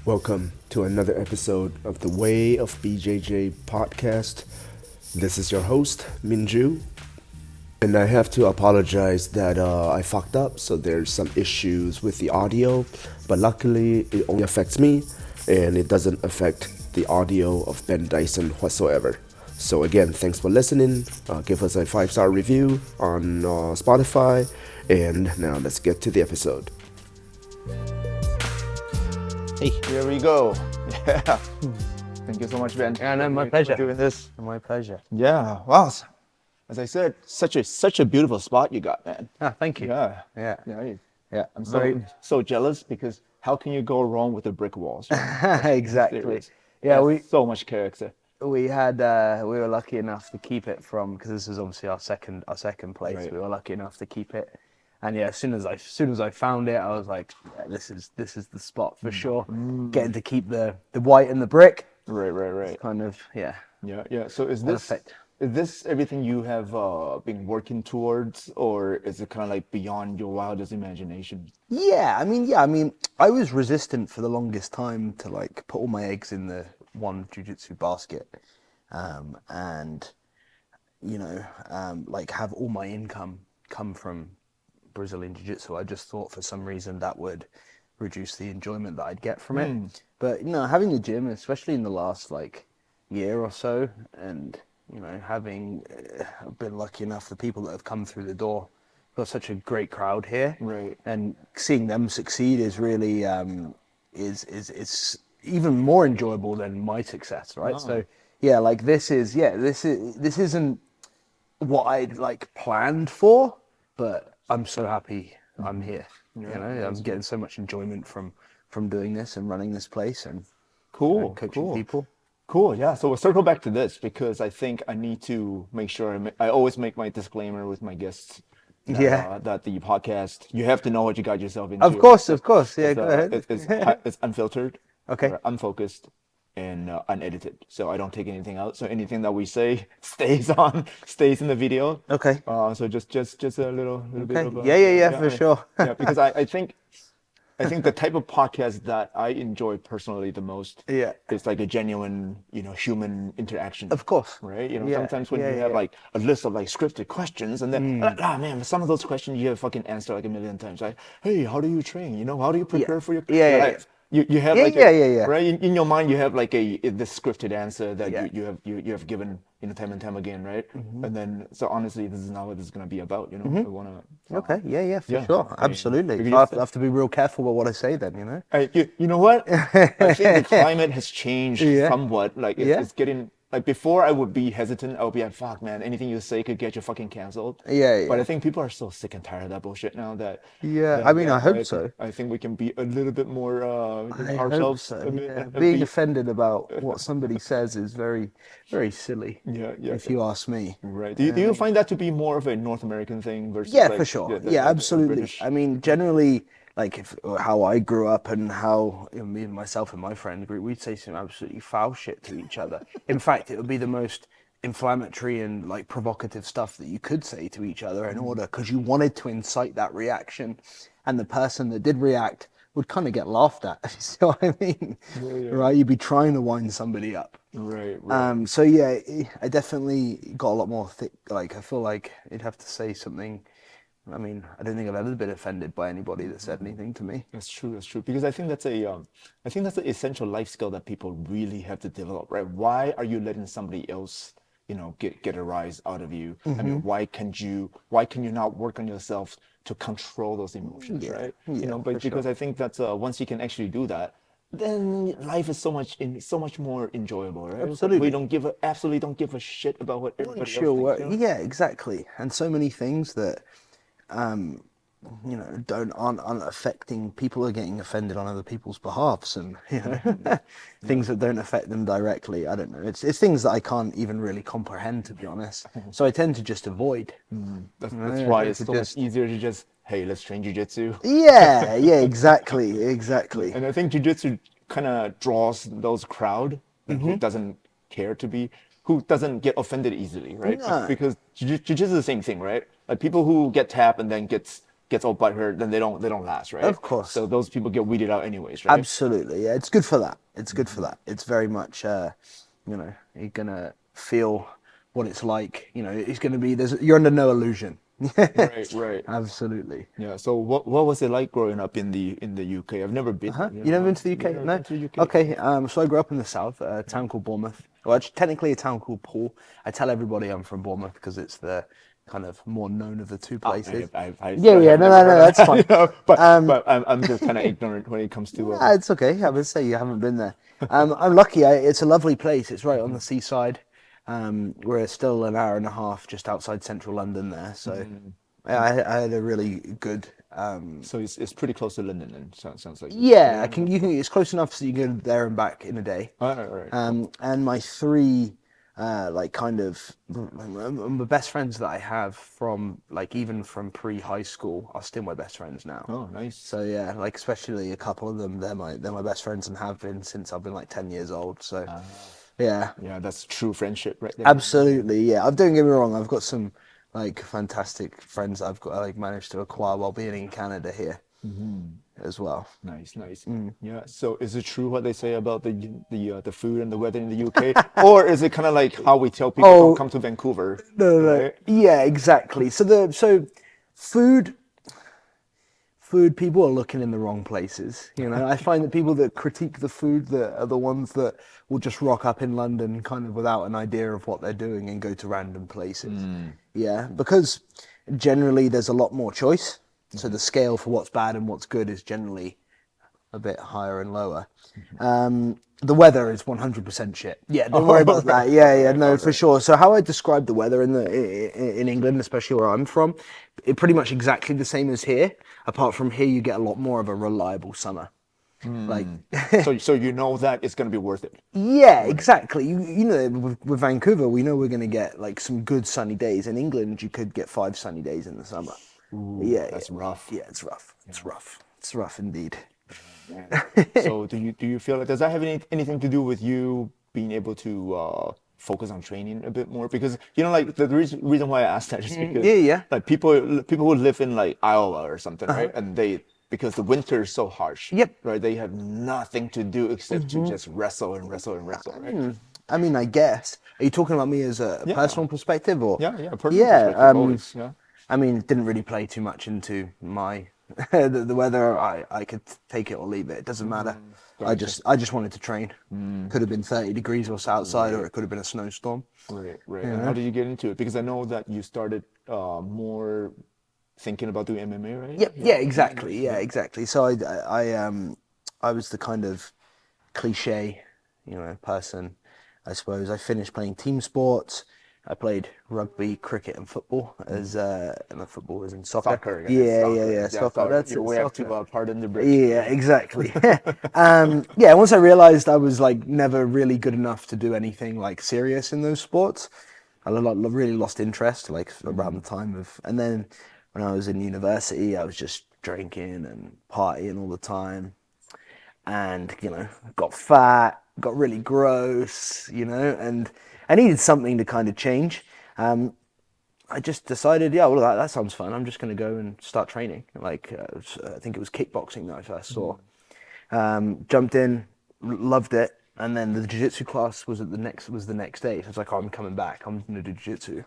Welcome to another episode of the Way of BJJ podcast. This is your host, Minju, and I have to apologize that I fucked up, so there's some issues with the audio, but luckily it only affects me, and it doesn't affect the audio of Ben Dyson whatsoever. So again, thanks for listening. Give us a 5-star review on Spotify, and now let's get to the episode. Hey, here we go. Yeah. Thank you so much, Ben. Yeah, no, my for pleasure. doing this. My pleasure. Yeah. Wow. As I said, such a beautiful spot you got, man. Thank you. Yeah. Yeah. Yeah. I'm Very- so jealous because how can you go wrong with the brick walls? Exactly. Serious. Yeah, That's so much character. we were lucky enough to keep it from, because this is obviously our second place. Right. We were lucky enough to keep it, and yeah, as soon as I found it, I was like, yeah, this is the spot for sure. Getting to keep the white and the brick, Right. kind of Yeah. So is perfect. this everything you have been working towards, or is it kind of like beyond your wildest imagination? Yeah, I mean, I was resistant for the longest time to like put all my eggs in the one jiu-jitsu basket, and like have all my income come from Brazilian Jiu-Jitsu. I just thought for some reason that would reduce the enjoyment that I'd get from it. But having a gym, especially in the last like year or so, and having been lucky enough, the people that have come through the door, got such a great crowd here, Right. and seeing them succeed is really is even more enjoyable than my success, right? So yeah, like this isn't what I'd like planned for, but I'm so happy I'm here. I'm getting so much enjoyment from doing this and running this place and Cool. coaching people. Cool, yeah. So we'll circle back to this because I think I need to make sure I always make my disclaimer with my guests. That, Yeah. that the podcast, you have to know what you got yourself into. Of course. Yeah, It's, go ahead. it's unfiltered, Okay. or unfocused, and unedited. So I don't take anything out. So anything that we say stays in the video. Okay. So just a little bit Okay. of a, Yeah, for sure. yeah, because I think the type of podcast that I enjoy personally the most Yeah. is like a genuine, human interaction. Of course. Right? Yeah, Sometimes when yeah, you have yeah. like a list of like scripted questions and then, man, some of those questions you have fucking answered like a million times. Like, hey, how do you train? How do you prepare for your... Yeah, like, yeah. You have Yeah, like yeah. right in your mind you have like this scripted answer that Yeah. you have given time and time again, right? Mm-hmm. And then so honestly this is not what this is gonna be about, I wanna Okay. Yeah, for Yeah. sure. I mean, Absolutely. because I have to be real careful about what I say then. you know what? I think the climate has changed Yeah. somewhat. Like Yeah. it's getting like before I would be hesitant. I would be like, fuck man, anything you say could get you fucking canceled. Yeah. But I think people are so sick and tired of that bullshit now that Yeah, that- I mean, that I hope so. I think we can be a little bit more I ourselves. hope so. a bit- Yeah. a Being bit- offended about what somebody says is very, very silly. Yeah. If you ask me. Right. Do you find that to be more of a North American thing versus Yeah, like, for sure. the Yeah, absolutely. British? I mean, generally, like how I grew up and how me and myself and my friend group, we'd say some absolutely foul shit to each other. In fact, it would be the most inflammatory and like provocative stuff that you could say to each other in order, because you wanted to incite that reaction, and the person that did react would kind of get laughed at. You see what I mean? Right? You'd be trying to wind somebody up. Right. So yeah, I definitely got a lot more thick. Like I feel like you'd have to say something. I mean, I don't think I've ever been offended by anybody that said anything to me. That's true. Because I think that's an essential life skill that people really have to develop, right? Why are you letting somebody else, get a rise out of you? I mean, why can you not work on yourself to control those emotions, right? Yeah, But for because sure. I think that's once you can actually do that, then life is so much more enjoyable, right? Absolutely. We absolutely don't give a shit about what everybody Sure. else thinks. Yeah, exactly. And so many things that, aren't affecting people are getting offended on other people's behalves, and things that don't affect them directly. I don't know. It's things that I can't even really comprehend, to be honest. So I tend to just avoid. That's Yeah, why to it's so just- much easier to just, hey, let's train jiu-jitsu. Yeah, exactly. And I think jiu-jitsu kind of draws those crowd Mm-hmm. who doesn't care to be, who doesn't get offended easily, right? No. Because jiu-jitsu is the same thing, right? Like people who get tapped and then get gets all butthurt, then they don't last, right? Of course. So those people get weeded out anyways, right? Absolutely, yeah. It's good for that. It's good for that. It's very much, you're gonna feel what it's like. It's gonna be. You're under no illusion. Right. Absolutely. Yeah. So what was it like growing up in the UK? I've never been. You never been to the UK? Never No. been to the UK. Okay. So I grew up in the south, a town called Bournemouth. Well, actually, technically a town called Poole. I tell everybody I'm from Bournemouth because it's the kind of more known of the two places. No, That's fine. but I'm just kind of ignorant when it comes to. It's okay. I would say you haven't been there. I'm lucky. It's a lovely place. It's right on the seaside. We're still an hour and a half just outside central London there. So I had a really good. So it's pretty close to London, then. Sounds like. Yeah, you can. It's close enough so you can go there and back in a day. All right. And my three, the best friends that I have from even from pre-high school are still my best friends now. Oh, nice. So yeah, especially a couple of them, they're my best friends and have been since I've been 10 years old. So yeah, that's true friendship, right there. Absolutely, yeah. Don't get me wrong, I've got some fantastic friends that I've got managed to acquire while being in Canada here as well. Nice. Yeah. So is it true what they say about the food and the weather in the UK, or is it kind of like how we tell people don't come to Vancouver? No. Right? Yeah, exactly. So food people are looking in the wrong places. I find that people that critique the food that are the ones that will just rock up in London kind of without an idea of what they're doing and go to random places. Yeah, because generally there's a lot more choice. So the scale for what's bad and what's good is generally a bit higher and lower. The weather is 100% shit. Yeah, don't worry about that. Yeah, for sure. So how I describe the weather in England, especially where I'm from, it pretty much exactly the same as here. Apart from here, you get a lot more of a reliable summer. So you know that it's going to be worth it. Yeah, exactly. With Vancouver, we know we're going to get some good sunny days. In England, you could get 5 sunny days in the summer. Ooh, that's rough. Yeah, it's rough. It's rough. It's rough indeed. So do you feel like does that have anything to do with you being able to focus on training a bit more? Because the reason why I asked that is because people who live in Iowa or something, right? And because the winter is so harsh, right? They have nothing to do except to just wrestle, right? I mean, I guess. Are you talking about me as a personal perspective or? Personal perspective always, I mean, it didn't really play too much into my the weather. I could take it or leave it. It doesn't matter. Gotcha. I just wanted to train. Could have been 30 degrees or outside, or it could have been a snowstorm. Right. And how did you get into it? Because I know that you started more thinking about doing MMA, right? Yeah, exactly. So I was the kind of cliche, person. I suppose I finished playing team sports. I played rugby, cricket, and football and football was in soccer. Soccer. Soccer. That's your way up to pardon the British. Yeah, exactly. Once I realized I was never really good enough to do anything serious in those sports, I really lost interest around the time of. And then when I was in university, I was just drinking and partying all the time, and got fat, got really gross, and I needed something to kind of change. I just decided, that sounds fun. I'm just going to go and start training. I think it was kickboxing that I first saw. Jumped in, loved it, and then the jiu-jitsu class was the next day. So I was like, I'm coming back. I'm going to do jiu-jitsu.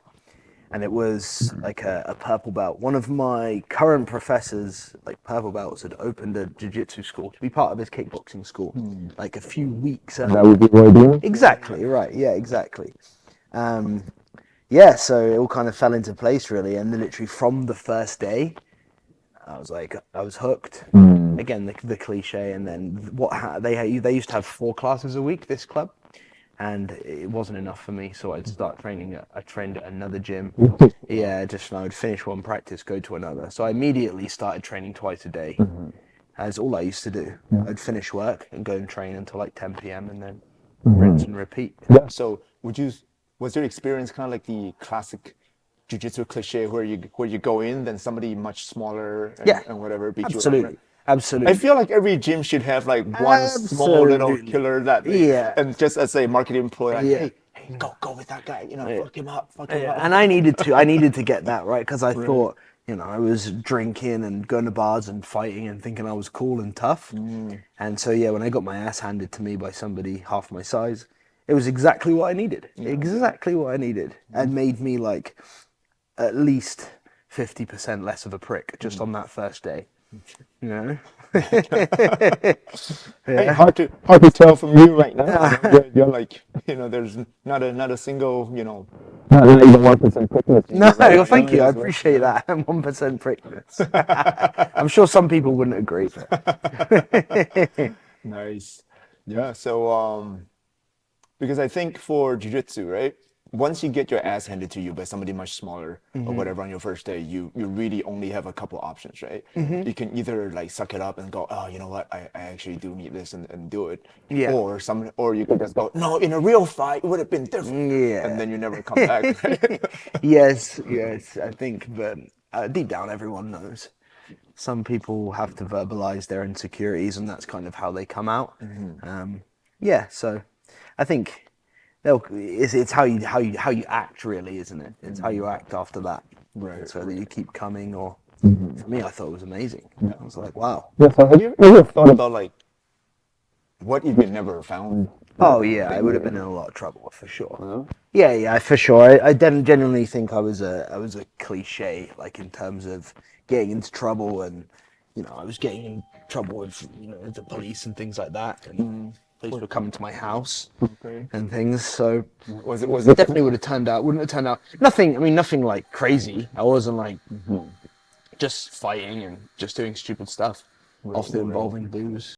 And it was a purple belt. One of my current professors, purple belts, had opened a jiu-jitsu school to be part of his kickboxing school, a few weeks earlier. That would be what I do. Exactly, right. Yeah, exactly. So it all kind of fell into place, really. And then literally from the first day, I was hooked. Again, the cliche. And then they used to have 4 classes a week, this club. And it wasn't enough for me, so I'd start training. I trained at another gym. I would finish one practice, go to another. So I immediately started training twice a day. That's all I used to do. I'd finish work and go and train until 10 p.m. and then rinse and repeat. Yeah. So was your experience kind of like the classic jiu-jitsu cliche where you go in, then somebody much smaller and whatever beat you up, right? Absolutely. I feel like every gym should have one small little killer that, and just as a marketing employee, hey, go with that guy, fuck him up. And I needed to get that right because I thought, I was drinking and going to bars and fighting and thinking I was cool and tough. And so, yeah, when I got my ass handed to me by somebody half my size, it was exactly what I needed. Exactly what I needed. And made me like at least 50% less of a prick just on that first day. You know? Hey, hard to tell from you right now. You're like, there's not a single, not even 1% quickness. No, well, thank you. I appreciate that. 1% prickness. I'm sure some people wouldn't agree. Nice. Yeah. So, because I think for jiu-jitsu, right? Once you get your ass handed to you by somebody much smaller or whatever on your first day, you really only have a couple options, right? You can either like suck it up and go, oh, you know what, I actually do need this and do it. Yeah. Or you could just go, no, in a real fight it would have been different. Yeah. And then you never come back, right? Yes, I think, but deep down, everyone knows. Some people have to verbalize their insecurities, and that's kind of how they come out. Yeah, so I think it's how you act, really, isn't it? It's how you act after that, Right. So that you keep coming. Or for me, I thought it was amazing. I was like, wow. Yeah, so have you ever thought about like what if you never found? Oh yeah, I would have been in a lot of trouble for sure. Yeah, for sure. I genuinely think I was a cliche, like in terms of getting into trouble, and I was getting in trouble with the police and things like that, and police were coming to my house and things. So Was it it definitely wouldn't have turned out nothing. I mean, nothing like crazy. I wasn't like just fighting and just doing stupid stuff, often involving booze.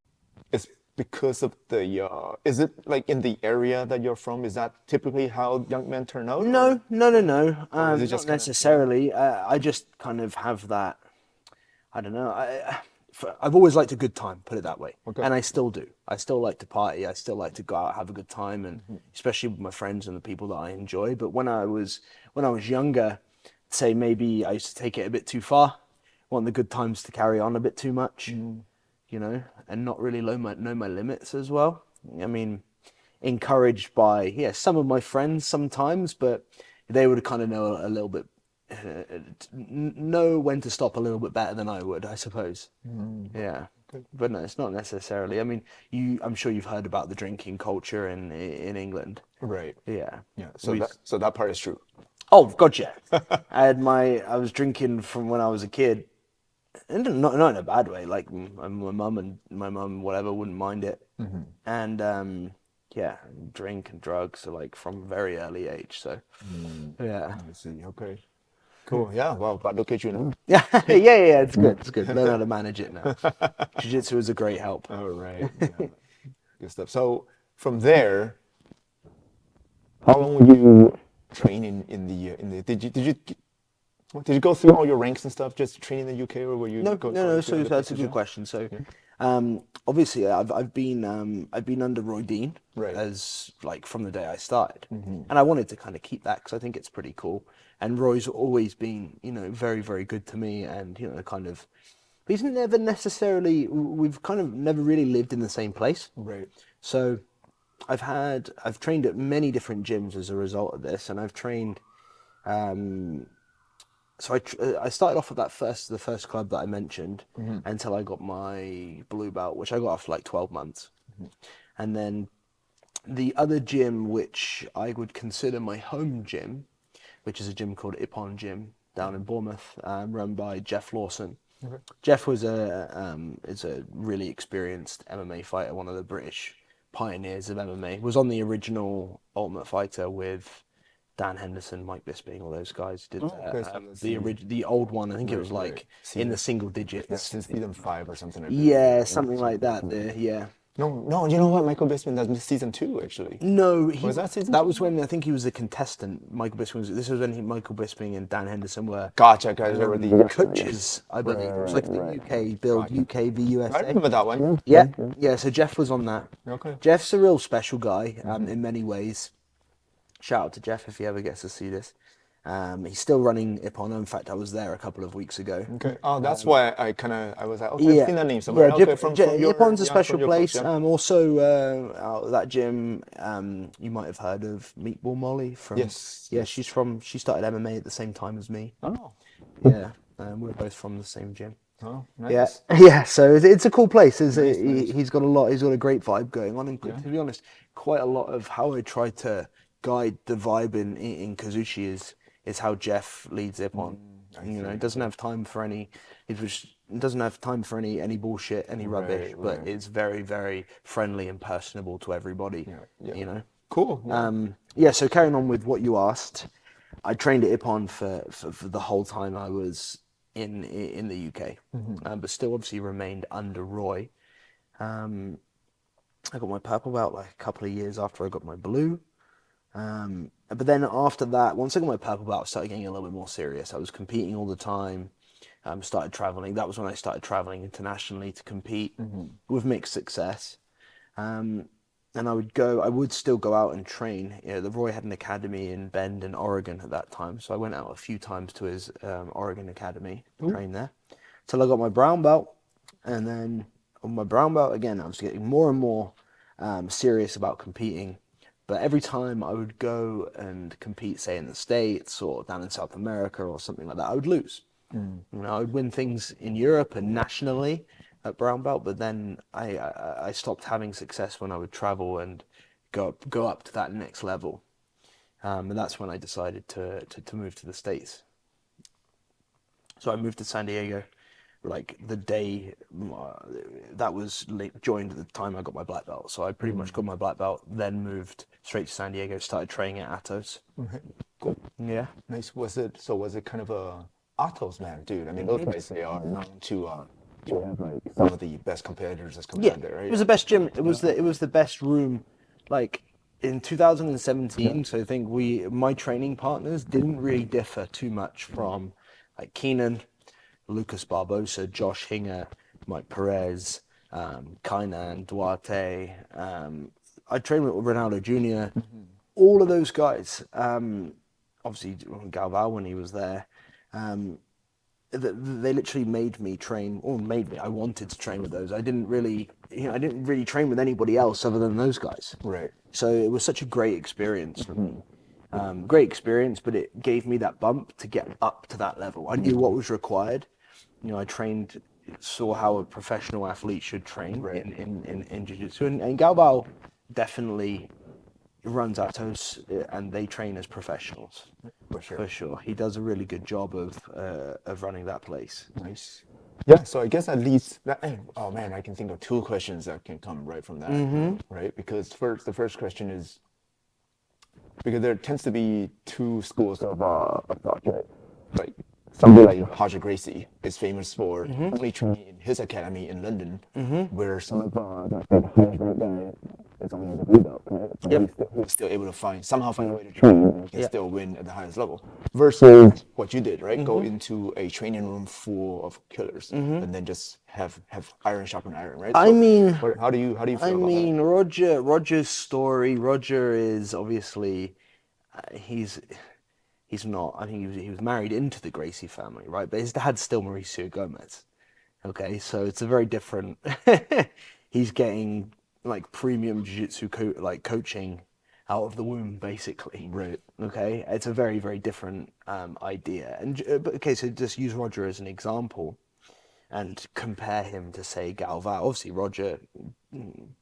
It's because of the is it like in the area that you're from? Is that typically how young men turn out? No. Or is it Not just kinda- necessarily. I just kind of have that. I don't know. I've always liked a good time, put it that way, and I still do. I still like to party. I still like to go out, have a good time, and especially with my friends and the people that I enjoy. But when I was younger, say maybe I used to take it a bit too far, want the good times to carry on a bit too much, and not really know my limits as well. I mean, encouraged by some of my friends sometimes, but they would kind of know a little bit, know when to stop a little bit better than I would, I suppose. Yeah, but no, it's not necessarily. I mean, I'm sure you've heard about the drinking culture in England. Right. Yeah. Yeah. So that part is true. Oh, gotcha. I was drinking from when I was a kid, and not in a bad way. Like my mum whatever wouldn't mind it, and drink and drugs, so like from a very early age. So yeah. I see. Okay. Cool. Yeah. Well, but look at you now. Yeah, it's good. It's good. Learn how to manage it now. Jiu-jitsu is a great help. All right. Yeah. Good stuff. So from there, how long were you training in the? Did you go through all your ranks and stuff just to train in the UK, or were you? No. So that's a good question. So, obviously, I've been under Roy Dean as like from the day I started, and I wanted to kind of keep that because I think it's pretty cool. And Roy's always been, very, very good to me, and kind of. He's never necessarily. We've kind of never really lived in the same place. Right. So, I've trained at many different gyms as a result of this, and I've trained. So I started off at the first club that I mentioned until I got my blue belt, which I got after like 12 months. And then the other gym, which I would consider my home gym, which is a gym called Ippon Gym down in Bournemouth, run by Jeff Lawson. Jeff is a really experienced MMA fighter, one of the British pioneers of MMA. Was on the original Ultimate Fighter with Dan Henderson, Mike Bisping, all those guys did the old one. I think it was like in the single digits. Since season 5 or something like that. Yeah, something like that. Yeah. No, you know what? Michael Bisping does season 2 actually. No, was that season? That was when I think he was a contestant. Michael Bisping this was when Michael Bisping and Dan Henderson were Gotcha, guys. They were the coaches, I believe. It was like the UK build, UK v USA. I remember that one. Yeah. So Jeff was on that. Okay. Jeff's a real special guy in many ways. Shout out to Jeff if he ever gets to see this. He's still running Ippon. In fact, I was there a couple of weeks ago. Okay. Oh, that's why I was like, okay, I've seen that name somewhere. Yeah, okay, from your, Ippon's a special from your place. post, yeah. Also, out at that gym, you might have heard of Meatball Molly from. Yes. Yeah, she started MMA at the same time as me. Oh. Yeah. We're both from the same gym. Oh, Yeah, nice. yeah. So it's a cool place. Nice. He's got a lot. He's got a great vibe going on. And Yeah. to be honest, quite a lot of how I try to guide the vibe in Kazushi is how Jeff leads Ippon. You know, he doesn't have time for any. He doesn't have time for any bullshit, any rubbish. But it's very, very friendly and personable to everybody. Yeah. You know. Cool. Yeah. So carrying on with what you asked, I trained at Ippon for the whole time I was in the UK, but still obviously remained under Roy. I got my purple belt like a couple of years after I got my blue. But then after that, once I got my purple belt, I started getting a little bit more serious. I was competing all the time. Started traveling. That was when I started traveling internationally to compete with mixed success. And I would still go out and train. You know, the Roy had an academy in Bend in Oregon at that time. So I went out a few times to his Oregon academy, train there, till I got my brown belt. And then on my brown belt, again, I was getting more and more serious about competing. But every time I would go and compete, say in the States or down in South America or something like that, I would lose. You know, I would win things in Europe and nationally at brown belt, but then I stopped having success when I would travel and go up to that next level, and that's when I decided to move to the States. So I moved to San Diego, like the day that was joined at the time I got my black belt. So I pretty much got my black belt, then moved straight to San Diego, started training at Atos. Cool. Yeah. Nice. Was it kind of a Atos, man, dude? I mean, those guys, they are known to have like some of the best competitors as compared there, right? It was the best gym. It was the best room, like in 2017. So I think my training partners didn't really differ too much from like Keenan, Lucas Barbosa, Josh Hinger, Mike Perez, Kainan, Duarte. I trained with Ronaldo Jr. All of those guys. Obviously Galvao when he was there. They literally made me train, or made me. I wanted to train with those. I didn't really train with anybody else other than those guys. Right. So it was such a great experience for me. Great experience, but it gave me that bump to get up to that level. I knew what was required. You know, I saw how a professional athlete should train in jiu-jitsu, and Galvao definitely runs Atos, and they train as professionals. For sure. He does a really good job of running that place. Nice. Yeah, so I guess that leads that. Oh man, I can think of two questions that can come right from that, right? Because the first question is because there tends to be two schools of thought, right? Like somebody like Roger Gracie is famous for only training in his academy in London, where some of the highest ranked guy is only at the blue belt, right? But he's still able to somehow find a way to train and can still win at the highest level. Versus what you did, right? Go into a training room full of killers and then just have iron sharpen iron, right? I mean, how do you feel about that? Roger's story. Roger is obviously he's not. I think he was married into the Gracie family, right? But his dad's still Mauricio Gomez. Okay, so it's a very different. He's getting like premium jiu-jitsu coaching out of the womb, basically. Right. Okay, it's a very, very different idea. But okay, so just use Roger as an example, and compare him to say Galvao. Obviously, Roger,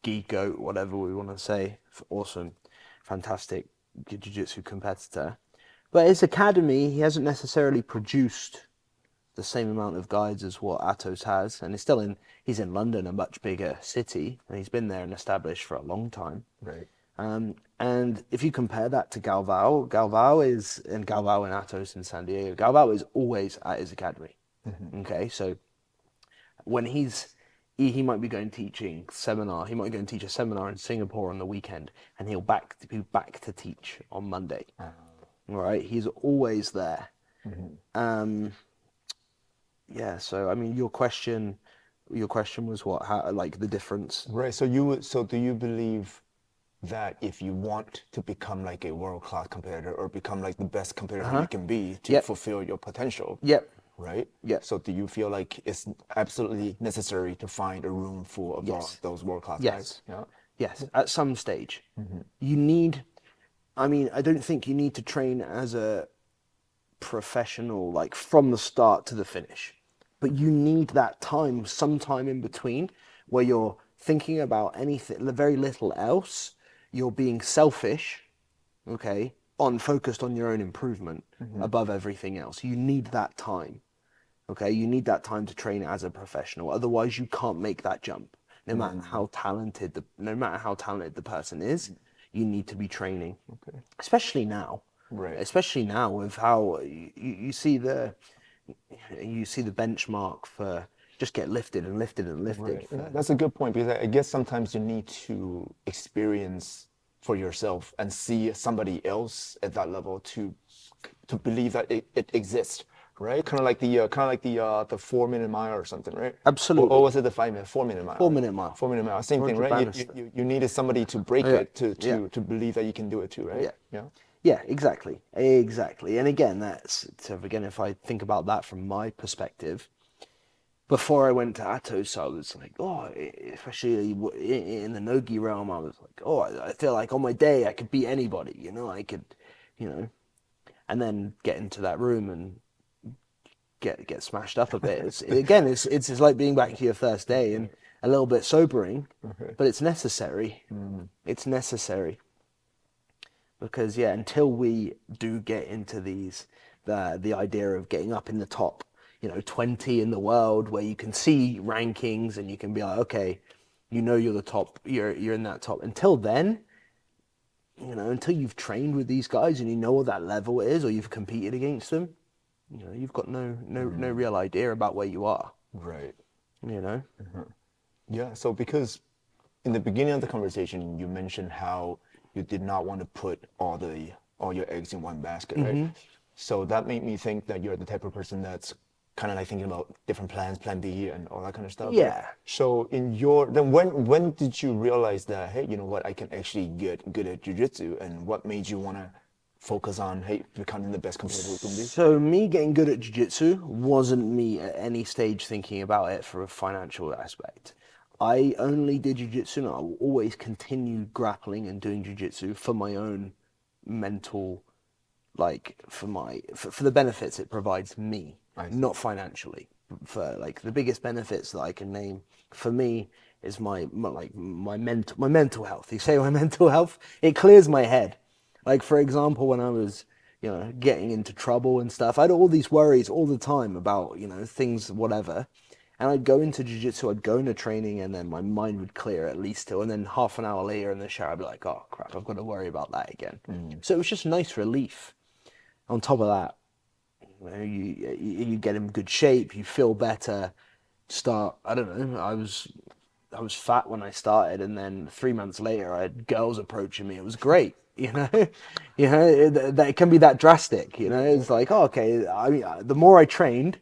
geek goat, whatever we want to say, awesome, fantastic jiu-jitsu competitor. But his academy, he hasn't necessarily produced the same amount of guides as what Atos has, and he's in London, a much bigger city, and he's been there and established for a long time. Right. And if you compare that to Galvao and Atos in San Diego, Galvao is always at his academy. Okay, so when he might be going teaching seminar, he might go and teach a seminar in Singapore on the weekend, and he'll be back to teach on Monday. All right, he's always there. Yeah, so I mean, your question was what? How, like the difference? Right. So do you believe that if you want to become like a world-class competitor or become like the best competitor you can be to fulfill your potential? Yep. Right? Yeah. So do you feel like it's absolutely necessary to find a room full of those world-class guys? Yeah. Yes. At some stage, you need. I mean, I don't think you need to train as a professional, like from the start to the finish. But you need that time, sometime in between, where you're thinking about anything, very little else. You're being selfish, okay, focused on your own improvement above everything else. You need that time, okay? You need that time to train as a professional. Otherwise, you can't make that jump. No matter how talented the person is, you need to be training. Okay. Especially now. Right. Especially now with how you see the benchmark for just get lifted and lifted and lifted. Right. Yeah, that's a good point, because I guess sometimes you need to experience for yourself and see somebody else at that level to believe that it exists, right? The 4 minute mile or something, right? Absolutely. Or was it the 5 minute, 4 minute mile? 4 minute mile. 4 minute mile, same thing, Roger right? Bannister. You needed somebody to break Yeah. it to believe that you can do it too, right? Yeah. Yeah. Yeah, exactly. And again, if I think about that from my perspective, before I went to Atos, I was like, especially in the Nogi realm, I was like, I feel like on my day I could beat anybody, I could, and then get into that room and get smashed up a bit. It's like being back to your first day and a little bit sobering, but it's necessary. It's necessary. Because until we do get into the idea of getting up in the top, 20 in the world, where you can see rankings and you can be like, okay, you're the top, you're in that top. Until then, until you've trained with these guys and you know what that level is, or you've competed against them, you've got no real idea about where you are. Right. Mm-hmm. Yeah. So because in the beginning of the conversation, you mentioned how you did not want to put all your eggs in one basket, right? So that made me think that you're the type of person that's kind of like thinking about different plans, plan B and all that kind of stuff. Yeah. Right? So when did you realize that, hey, you know what, I can actually get good at jiu-jitsu, and what made you want to focus on, hey, becoming the best competitor you can be? So me getting good at jiu-jitsu wasn't me at any stage thinking about it for a financial aspect. I only did jiu-jitsu, and I will always continue grappling and doing jiu-jitsu for my own mental, for the benefits it provides me, not financially. For the biggest benefits that I can name for me is my mental health. You say my mental health, it clears my head. Like, for example, when I was, getting into trouble and stuff, I had all these worries all the time about, things, whatever. And I'd go into jiu-jitsu, I'd go into training, and then my mind would clear at least till, and then half an hour later in the shower, I'd be like, oh crap, I've got to worry about that again. So it was just nice relief. On top of that, you get in good shape, you feel better. I don't know, I was fat when I started, and then 3 months later, I had girls approaching me. It was great. It can be that drastic. It's like, okay. I mean, the more I trained,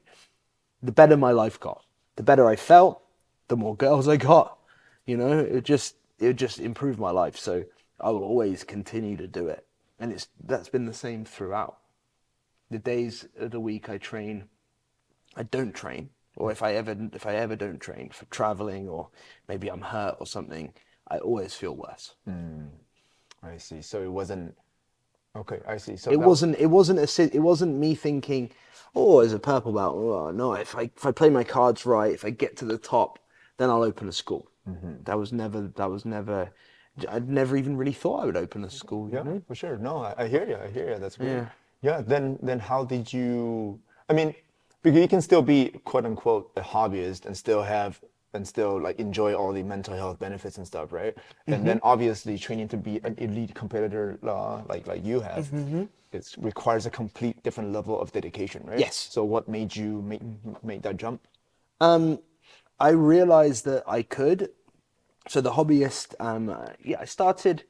the better my life got. The better I felt, the more girls I got. It just improved my life. So I will always continue to do it, and that's been the same throughout. The days of the week I don't train, or if I ever don't train for traveling, or maybe I'm hurt or something, I always feel worse. I see. So it wasn't. Okay, I see. So It wasn't me thinking, as a purple belt, no, if I play my cards right, if I get to the top, then I'll open a school. That was never. I'd never even really thought I would open a school. Yeah, for sure. No, I hear you. That's great. Yeah. Then how did you? I mean, because you can still be quote unquote a hobbyist and still like enjoy all the mental health benefits and stuff, right? And then obviously training to be an elite competitor, like you have, it requires a complete different level of dedication, right? Yes. So what made you make that jump? I realized that I could. So the hobbyist, I started.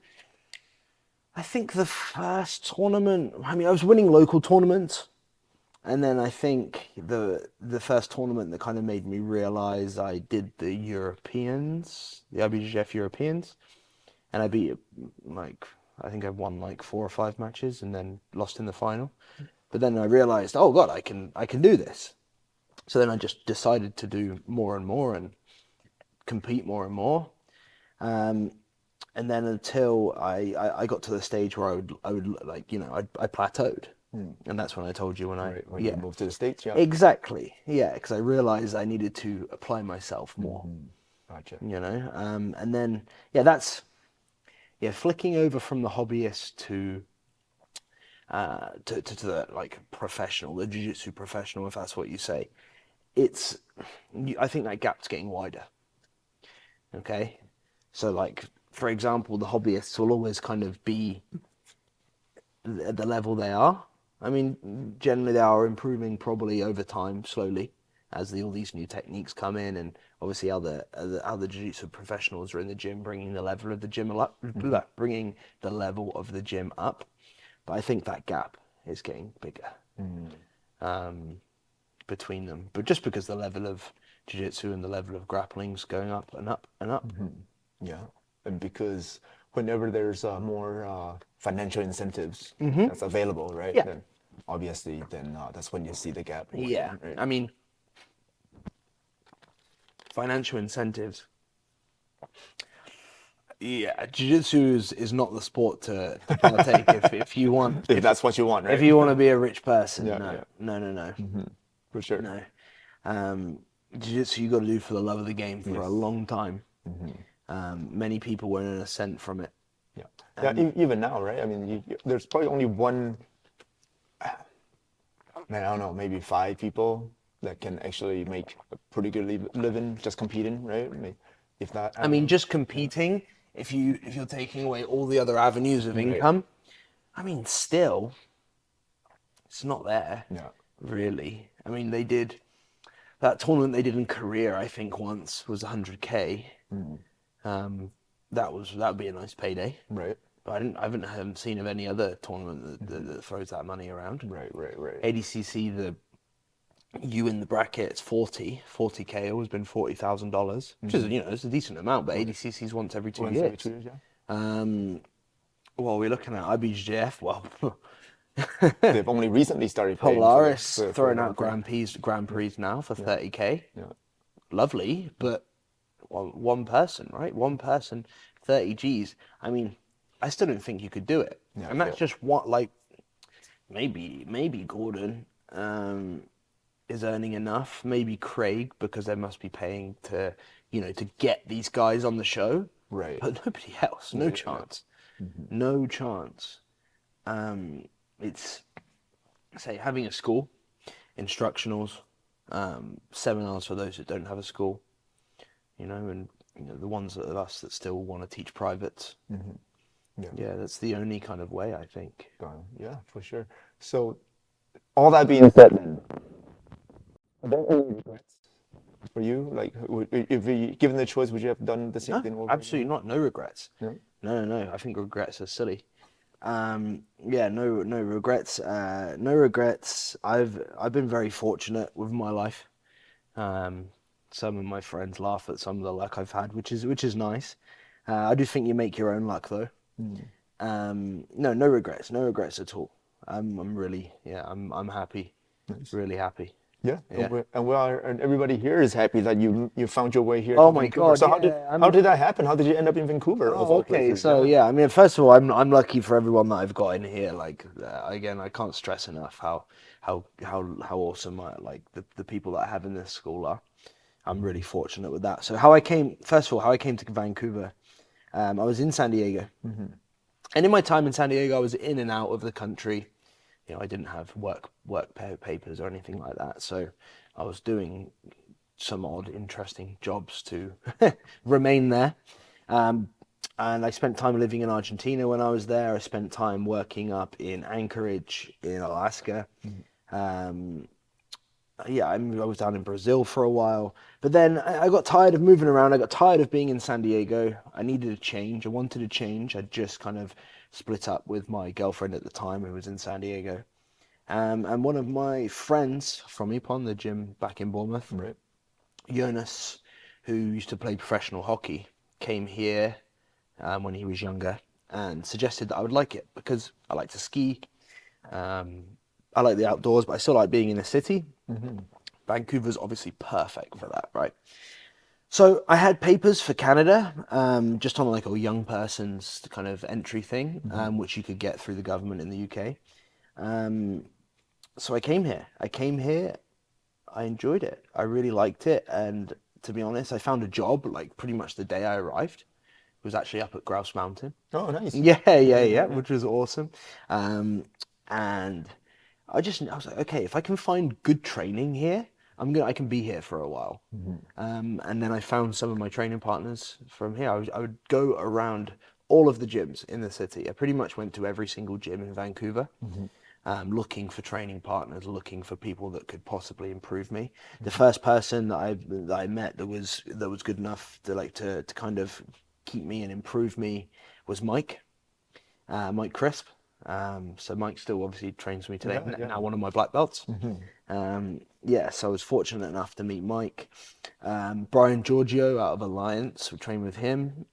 I think the first tournament. I mean, I was winning local tournaments. And then I think the first tournament that kind of made me realize, I did the Europeans, the IBJJF Europeans, and I beat, I think I won 4 or 5 matches and then lost in the final. But then I realized, oh God, I can do this. So then I just decided to do more and more and compete more and more. And then until I got to the stage where I would I plateaued. And that's when I told you when Right, when you moved to the States, yeah. Exactly. Yeah, because I realized I needed to apply myself more. Gotcha. You know, and then that's flicking over from the hobbyist to the like professional, the jiu-jitsu professional, if that's what you say. I think that gap's getting wider. Okay, so like for example, the hobbyists will always kind of be at the level they are. I mean, generally they are improving probably over time, slowly, as all these new techniques come in, and obviously other jiu-jitsu professionals are in the gym, bringing the level of the gym up, bringing the level of the gym up. But I think that gap is getting bigger between them. But just because the level of jiu-jitsu and the level of grappling's going up and up and up. Yeah, and because whenever there's more financial incentives that's available, right? Yeah. Then obviously, that's when you see the gap. Yeah, right? I mean, financial incentives. Yeah, jiu-jitsu is not the sport to partake if you want. If that's what you want, right? If you want to be a rich person, Yeah, no, yeah. no. For sure. No. Jiu-jitsu you got to do for the love of the game for a long time. Many people won't earn a cent from it. Yeah. Yeah. Even now, right? I mean, there's probably only one. Man, I don't know, maybe 5 people that can actually make a pretty good living just competing, right? If that. I mean, just competing. If you're taking away all the other avenues of income, I mean, still, it's not there. Yeah. Really. I mean, that tournament they did in Korea, I think once was 100K. That'd be a nice payday. Right. But I haven't seen of any other tournament that throws that money around. Right. ADCC, the U in the bracket, it's 40K. Always been $40,000, which is it's a decent amount. But ADCC's once every 2 years. Every 2 years, yeah. Well, we're looking at IBJJF. Well, They've only recently started paying Polaris for throwing out Grand Prix now for 30K. Yeah. Lovely, but one person, right? One person, 30 G's. I mean, I still don't think you could do it. Yeah, and that's just what, like, maybe Gordon is earning enough. Maybe Craig, because they must be paying to get these guys on the show. Right. But nobody else. No chance. No chance. It's, say, having a school, instructionals, seminars for those that don't have a school, and the ones of us that still want to teach privates. Yeah, that's the only kind of way, I think. Yeah, for sure. So, all that being said, then, are there any regrets for you? Like, if given the choice, would you have done the same thing over? Absolutely not. No regrets. No? No. I think regrets are silly. Yeah, no regrets. No regrets. I've been very fortunate with my life. Some of my friends laugh at some of the luck I've had, which is nice. I do think you make your own luck though. No regrets. No regrets at all. I'm really, I'm happy. Nice. Really happy. Yeah. Yeah. And everybody here is happy that you found your way here. Oh to my Vancouver. God! So yeah, how did that happen? How did you end up in Vancouver? Oh, okay. So yeah, I mean, first of all, I'm lucky for everyone that I've got in here. Like again, I can't stress enough how awesome the people that I have in this school are. I'm really fortunate with that. So how I came to Vancouver, I was in San Diego, and in my time in San Diego, I was in and out of the country. I didn't have work papers or anything like that, so I was doing some odd, interesting jobs to remain there. And I spent time living in Argentina when I was there. I spent time working up in Anchorage in Alaska. I was down in Brazil for a while, but then I got tired of moving around. I got tired of being in San Diego. I needed a change. I wanted a change. I'd just kind of split up with my girlfriend at the time who was in San Diego. And one of my friends from Ippon, the gym back in Bournemouth, Right. Jonas, who used to play professional hockey, came here when he was younger and suggested that I would like it because I like to ski. I like the outdoors, but I still like being in the city. Vancouver's obviously perfect for that, right? So I had papers for Canada, just on like a young person's kind of entry thing, which you could get through the government in the UK. So I came here. I enjoyed it. I really liked it. And to be honest, I found a job like pretty much the day I arrived. It was actually up at Grouse Mountain. Oh, nice. Yeah, which was awesome. And I was like, okay, if I can find good training here, I can be here for a while. And then I found some of my training partners from here. I would go around all of the gyms in the city. I pretty much went to every single gym in Vancouver, looking for training partners, looking for people that could possibly improve me. The first person that I met that was good enough to kind of keep me and improve me was Mike Crisp. So Mike still obviously trains me today. Now one of my black belts. So I was fortunate enough to meet Mike. Brian Giorgio out of Alliance, we trained with him.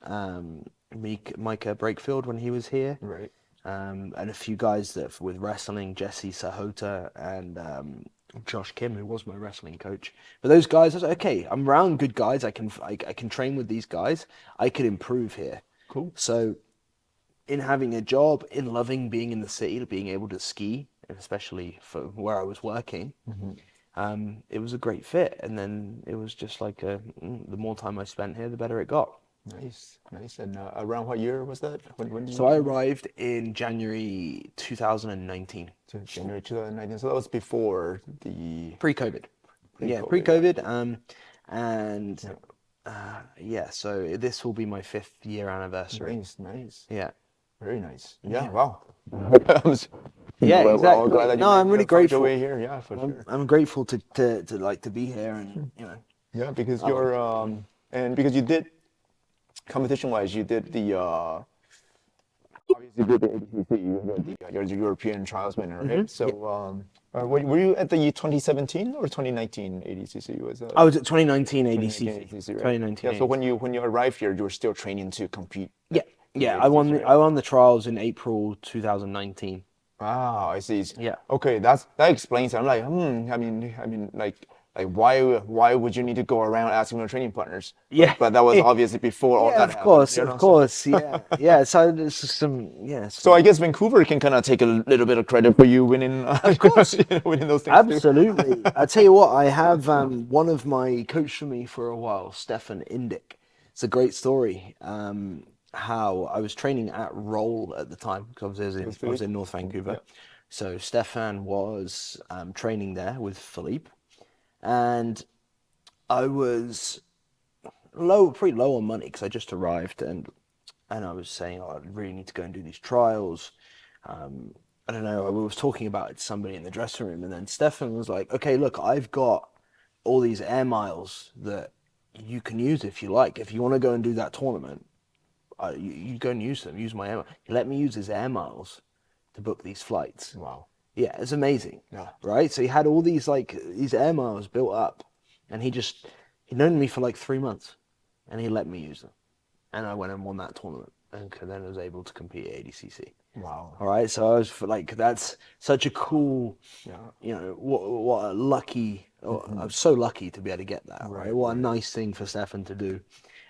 Micah Breakfield when he was here. Right. And a few guys with wrestling, Jesse Sahota and Josh Kim, who was my wrestling coach. But those guys, I was like, okay, I'm around good guys. I can train with these guys. I could improve here. Cool. So in having a job, in loving being in the city, being able to ski, especially for where I was working, it was a great fit. And then it was just like the more time I spent here, the better it got. Nice. And around what year was that? When did So I arrived in January 2019. January 2019. So that was before the Pre-COVID. Yeah, pre-COVID. So this will be my 5th year anniversary. Nice. Yeah. Very nice. Yeah. Wow. Yeah, Well, exactly. glad that you I'm really found your grateful. way here. Yeah, for sure. I'm grateful to be here, and Yeah, because you're and because you did competition-wise, you did the obviously you did the ADCC, you're the European trials winner, right? So were you at the 2017 or 2019 ADCC? I was at 2019 ADCC. 2019 right? 2019. Yeah. So when you arrived here, you were still training to compete. Yeah. I won the trials in April 2019. Ah, I see. Yeah. Okay, that explains it. I'm like, I mean, like why would you need to go around asking for training partners? Yeah. But that was obviously before all that happened. Of course. Yeah. So there's some. So I guess Vancouver can kind of take a little bit of credit for you winning. Of course, winning those things. Absolutely. I tell you what, I have one of my coach for me for a while, Stefan Indic. It's a great story. How I was training at Roll at the time because I was in North Vancouver. Yeah. So Stefan was training there with Philippe, and I was pretty low on money because I just arrived, and I was saying, I really need to go and do these trials. I don't know. I was talking about it to somebody in the dressing room, and then Stefan was like, "Okay, look, I've got all these air miles that you can use if you like. If you want to go and do that tournament." You go and use them. Use my air miles. He let me use his air miles to book these flights. Wow. Yeah, it's amazing. Yeah. Right. So he had all these air miles built up, and he'd known me for like 3 months, and he let me use them, and I went and won that tournament, and then I was able to compete at ADCC. Wow. All right. So I was that's such a cool. Yeah. What a lucky. I'm so lucky to be able to get that. Right. What a nice thing for Stefan to do.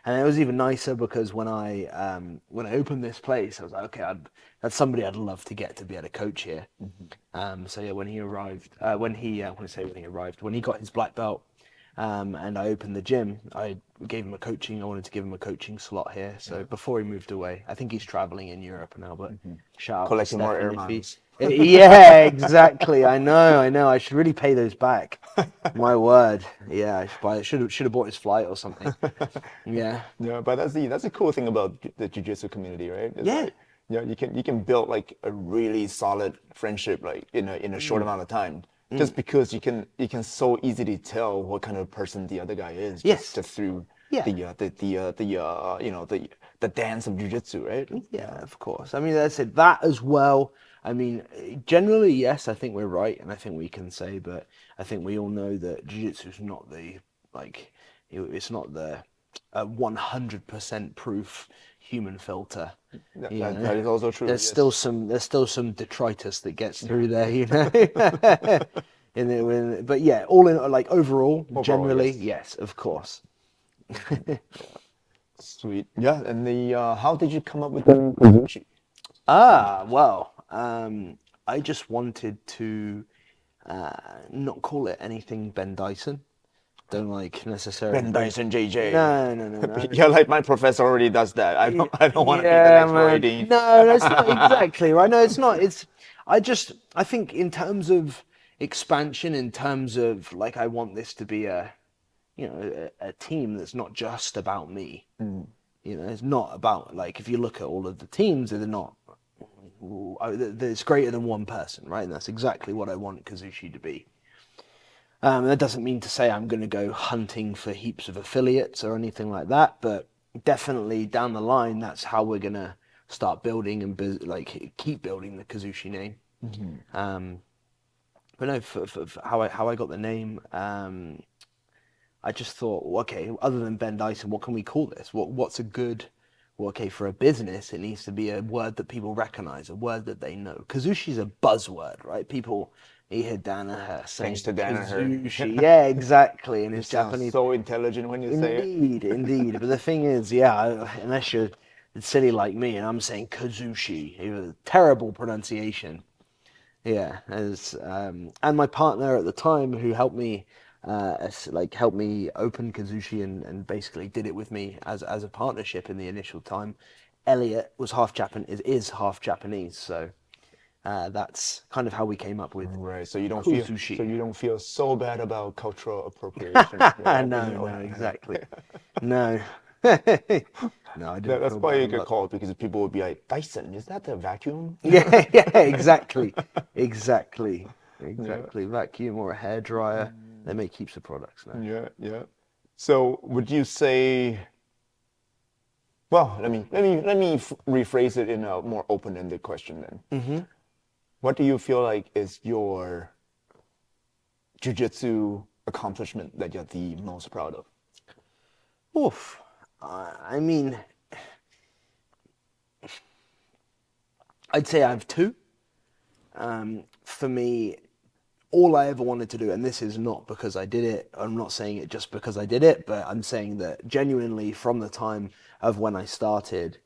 And it was even nicer because when I opened this place, I was like, okay, that's somebody I'd love to get to be able to coach here. When he arrived, when he got his black belt, and I opened the gym, I wanted to give him a coaching slot here. So before he moved away, I think he's traveling in Europe now, but shout out collecting to more air Stefan miles. Yeah, exactly. I know. I should really pay those back. My word. Yeah, I should have bought his flight or something. Yeah. Yeah, but that's the cool thing about the jiu-jitsu community, right? It's Yeah. Like, you can build like a really solid friendship like in a short amount of time. Just because you can so easily tell what kind of person the other guy is. Yes. Just through Yeah. the dance of jiu-jitsu, right? Yeah, of course. I mean, that's it. That as well. I mean, generally, yes, I think we're right, and I think we can say, but I think we all know that jiu-jitsu is not it's not the 100% proof human filter. That is also true. There's still some detritus that gets through there, but yeah, overall, generally, yes, of course. Sweet. Yeah, and how did you come up with the Kazuchi? I just wanted to not call it anything Ben Dyson. Don't like necessarily. Ben Dyson JJ. No. Yeah, like my professor already does that. I don't want to be the Yeah, next man. Roydeen. No, that's not exactly right. No, it's not. I think in terms of expansion, in terms of like, I want this to be a team that's not just about me. You know, it's not about, like, if you look at all of the teams, they're not, it's greater than one person, right? And that's exactly what I want Kazushi to be. That doesn't mean to say I'm going to go hunting for heaps of affiliates or anything like that, but definitely down the line, that's how we're going to start building and keep building the Kazushi name. But no, for how I got the name, I just thought, okay, other than Ben Dyson, what can we call this? What's a good, well, okay, for a business, it needs to be a word that people recognize, a word that they know. Kazushi's a buzzword, right? People, you hear Danaher saying Thanks to Danaher. Kazushi. Yeah, exactly. And it's Sounds Japanese. so intelligent when you say it. Indeed. But the thing is, unless you're silly like me and I'm saying Kazushi, it was a terrible pronunciation. Yeah, and my partner at the time who helped me open Kazushi and basically did it with me as a partnership in the initial time. Elliot was is half Japanese, so that's kind of how we came up with Right, so you don't Kazushi. feel so bad about cultural appropriation. Yeah, No, exactly. No. No, I didn't That's feel why bad you get about called, because people would be like, Dyson, is that the vacuum? Yeah, exactly. Vacuum or a hairdryer. They make heaps of products now. Yeah. So would you say, well, let me rephrase it in a more open-ended question then. What do you feel like is your jiu-jitsu accomplishment that you're the most proud of? Oof. I mean, I'd say I have two. For me, all I ever wanted to do, and this is not because I did it, I'm not saying it just because I did it, but I'm saying that genuinely from the time of when I started,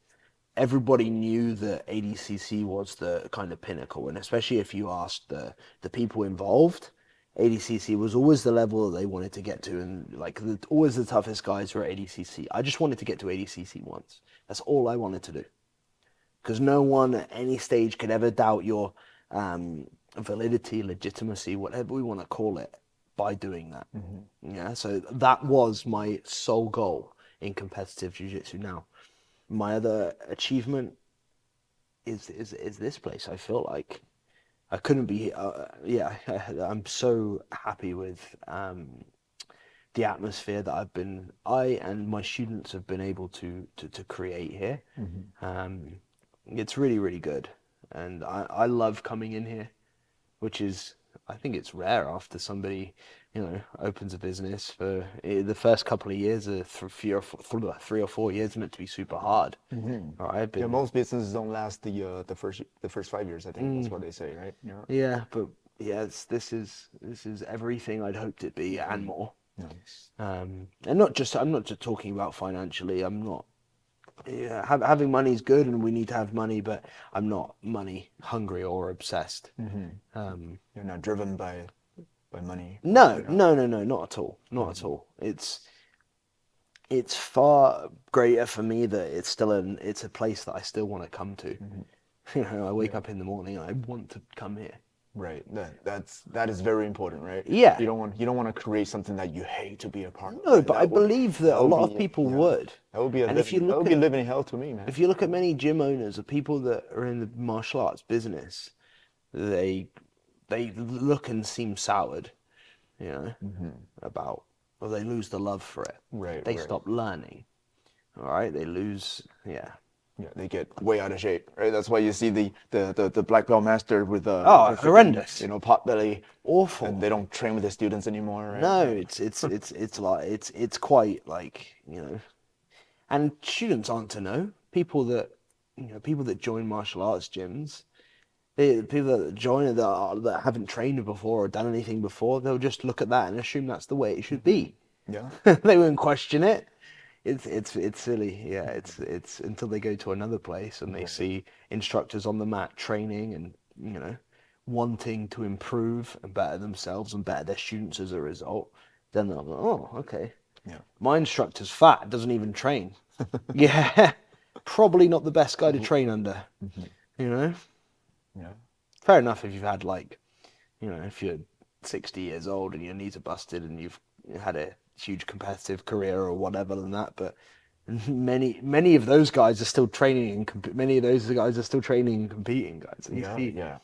everybody knew that ADCC was the kind of pinnacle, and especially if you asked the people involved, ADCC was always the level that they wanted to get to, and like always the toughest guys were at ADCC. I just wanted to get to ADCC once. That's all I wanted to do, because no one at any stage could ever doubt your validity, legitimacy, whatever we want to call it, by doing that. Yeah, so that was my sole goal in competitive jiu-jitsu. Now, my other achievement is this place. I feel like I couldn't be. I'm so happy with the atmosphere that I and my students have been able to create here. It's really, really good, and I love coming in here, which is, I think it's rare after somebody, opens a business. For the first couple of years, 3 or 4 years, meant to be super hard. All right, Yeah, most businesses don't last the first 5 years. I think that's what they say, right? Yeah, but this is everything I'd hoped it'd be and more. Nice. And I'm not just talking about financially. I'm not. Yeah, having money is good, and we need to have money, but I'm not money hungry or obsessed. You're not driven by money. No, not at all. Not at all. It's far greater for me that it's a place that I still want to come to. I wake up in the morning and I want to come here. Right. That is very important, right? Yeah. You don't want to create something that you hate to be a part of. No, but I believe that a lot of people would. That would be living hell to me, man. If you look at many gym owners or people that are in the martial arts business, they look and seem soured, or they lose the love for it. Right. They stop learning. All right, they lose. Yeah, they get way out of shape, right? That's why you see the black belt master with horrendous, pot belly, awful, and they don't train with the students anymore, right? No, it's quite like, and students aren't to know. People that join martial arts gyms, people that join that haven't trained before or done anything before, they'll just look at that and assume that's the way it should be. Yeah. They won't question it. It's silly. Yeah, it's until they go to another place and they see instructors on the mat training and wanting to improve and better themselves and better their students as a result, then I'm like, oh, okay. Yeah. My instructor's fat, doesn't even train. Yeah, probably not the best guy to train under, you know? Yeah. Fair enough if you've had like, you know, if you're 60 years old and your knees are busted and you've had a huge competitive career or whatever than that, but many of those guys are still training and many of those guys are still training and competing, guys. And you Yeah. see, Yeah.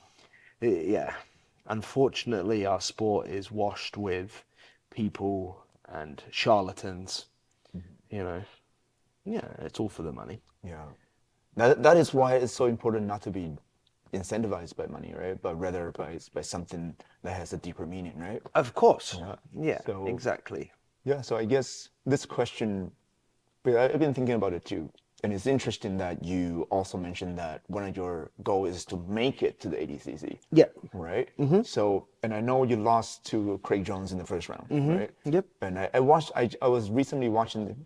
yeah. Unfortunately, our sport is washed with people and charlatans. You know, yeah, it's all for the money. Yeah. That is why it's so important not to be incentivized by money, right? But rather by something that has a deeper meaning, right? Of course. Yeah. Yeah, So- exactly. Yeah. So I guess this question, but I've been thinking about it too. And it's interesting that you also mentioned that one of your goals is to make it to the ADCC. Yeah. Right? So, and I know you lost to Craig Jones in the first round, right? Yep. And I was recently watching,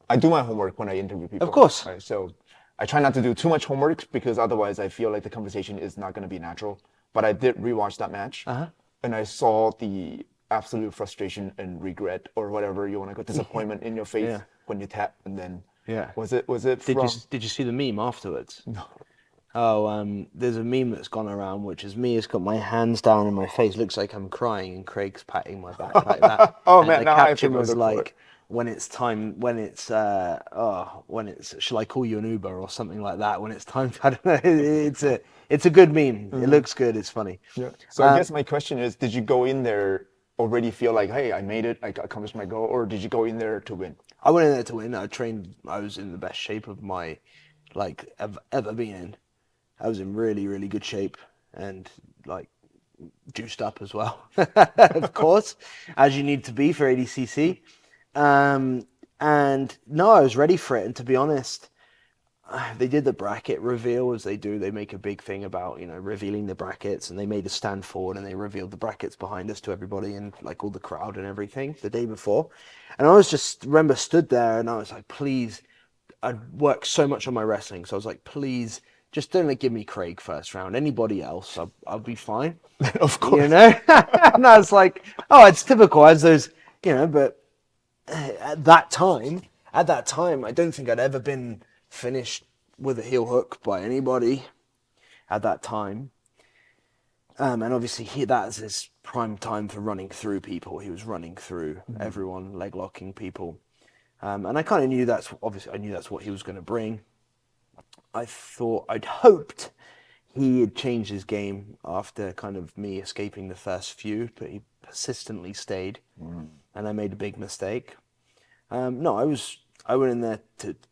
I do my homework when I interview people. Of course. Right? So I try not to do too much homework because otherwise I feel like the conversation is not going to be natural. But I did rewatch that match. And I saw the absolute frustration and regret or whatever you want to go, disappointment in your face Yeah. when you tap. And then, Yeah. was it Did you see the meme afterwards? No. Oh, there's a meme that's gone around, which is me. It's got my hands down in my face, looks like I'm crying, and Craig's patting my back like that. Oh, and man, the now I have to caption go was look for like, it. when it's shall I call you an Uber or something like that? When it's time, I don't know. It's a good meme. It looks good. It's funny. Yeah. So I guess my question is, did you go in there already feel like, hey, I made it, I accomplished my goal, or did you go in there to win? I went in there to win. I trained. I was in the best shape of my, like, ever been in. I was in really, really good shape and like juiced up as well, of course, as you need to be for ADCC. And no, I was ready for it. And to be honest, they did the bracket reveal as they do. They make a big thing about, you know, revealing the brackets, and they made us stand forward and they revealed the brackets behind us to everybody and like all the crowd and everything the day before. And I was just, remember, stood there and I was like, please, I'd worked so much on my wrestling. So I was like, please, just don't give me Craig first round. Anybody else, I'll be fine. Of course. You know? And I was like, oh, it's typical as those, you know, but at that time, I don't think I'd ever been finished with a heel hook by anybody at that time. And obviously that's his prime time for running through people. He was running through everyone, leg locking people. And I kind of knew that's what he was going to bring. I'd hoped he had changed his game after kind of me escaping the first few, but he persistently stayed, and I made a big mistake. No, I went in there